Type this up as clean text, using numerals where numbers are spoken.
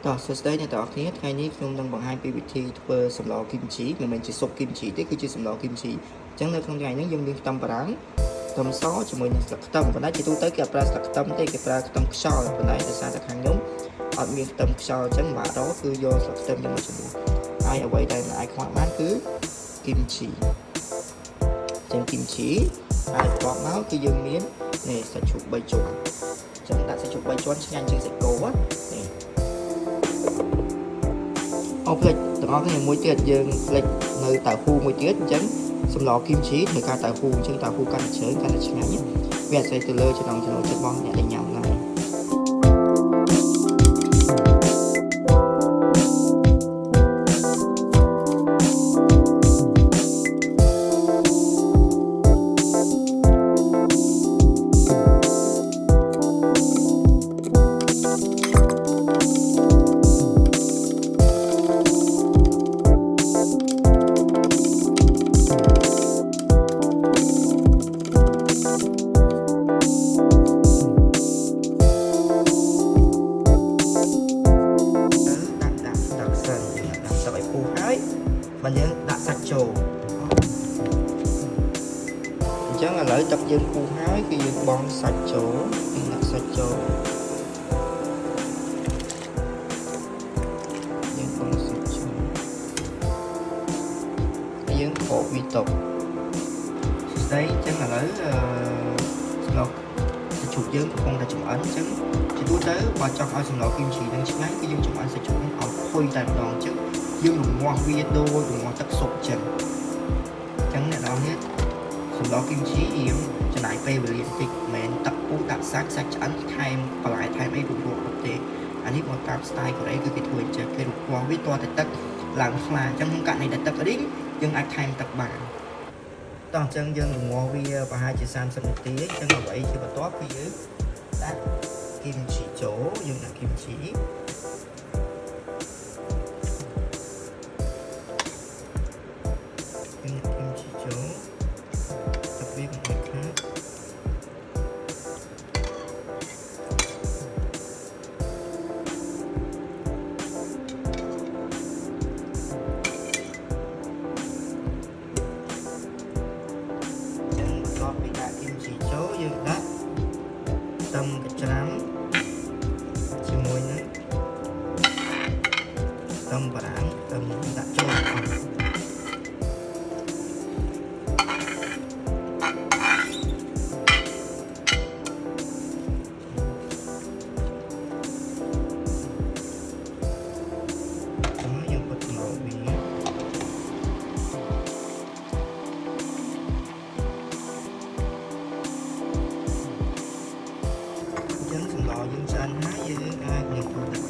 Đó, sau đây này tỏ khíថ្ងៃនេះខ្ញុំនឹងបង្ហាញពីវិធីធ្វើសម្លគីមជីមិនមែនជាស៊ុបគីមជីទេគឺជាសម្លគីមជីអញ្ចឹងនៅក្នុងថ្ងៃនេះយើងមានខ្ទឹមបារាំងខ្ទឹមសជាមួយនឹងស្លឹកខ្ទឹមប៉ុន្តែជាទូទៅគេប្រើស្លឹកខ្ទឹមទេគេប្រើខ្ទឹមខ្យល់ប៉ុន្តែដោយសារតែខាងខ្ញុំអត់មានខ្ទឹមខ្យល់អញ្ចឹងបាទរគឺយកស្លឹកខ្ទឹមជាមួយជាមួយហើយអ្វីដែលអាចខ្វះបានគឺគីមជីចឹងគីមជីហើយបន្ទាប់មកគឺយើងមាននេះសាច់ជ្រូក3ជាន់ចឹងដាក់សាច់ជ្រូក3ជាន់ឆ្ងាញ់ជាងសាច់គោនេះអូផ្លេចទាំងអស់គ្នាមួយទៀតយើងផ្លេចនៅតៅហ៊ូមួយទៀតអញ្ចឹងសម្លគីមជីធ្វើការតៅហ៊ូអញ្ចឹងតៅហ៊ូកាន់តែជ្រើកាន់តែឆ្ងាញ់វាអាស្រ័យទៅលើចំណង់ចំណូលចិត្តរបស់អ្នកដែលញ៉ាំឡើយបើយើងដាក់សាច់ចូលអញ្ចឹងឥឡូវទឹកយើងពុះហើយគឺយើងបង់សាច់ចូលដាក់សាច់ចូលយើងបង់សាច់ចូលហើយយើងខកវាទុកស្ដីអញ្ចឹងឥឡូវស្លុកសាច់ជ្រូកយើងកំពុងតែចម្អិនអញ្ចឹងជាទូទៅបើចង់ឲ្យសម្លគីមជីនឹងឆ្ងាញ់គឺយើងចម្អិនសាច់ជ្រូកឲ្យផុយតែម្ដងអញ្ចឹងយើងរងាស់វាដូចរងាស់ទឹកស៊ុបអញ្ចឹងអ្នកនរនេះសម្លគីមជីយើងចំណាយពេលវេលាបន្តិចមិនមែនទឹកពុះដាក់សាច់ឆ្អិនថែមបន្លែថែមអីរួចទេអានេះមកតាម style កូរ៉េគឺគេធ្វើអញ្ចឹងគេរងាស់វាតតែទឹកឡើងថ្លាអញ្ចឹងក្នុងករណីដែលទឹករីងយើងអាចថែមទឹកបានតោះអញ្ចឹងយើងរងាស់វាប្រហែលជា30នាទីអញ្ចឹងអ្វីជាបន្ទាប់គឺយើងដាក់គីមជីចូលយើងដាក់គីមជីពីដាក់គីមជីចូលយើងដាក់ខ្ទឹមកញ្ច្រាំជាមួយនឹងខ្ទឹមបារាំងខ្ទឹមដាក់ចូលអស់ចឹងបន្ទាប់យើងឆ្អិនហើយយើងអាចនឹងធ្វើទឹក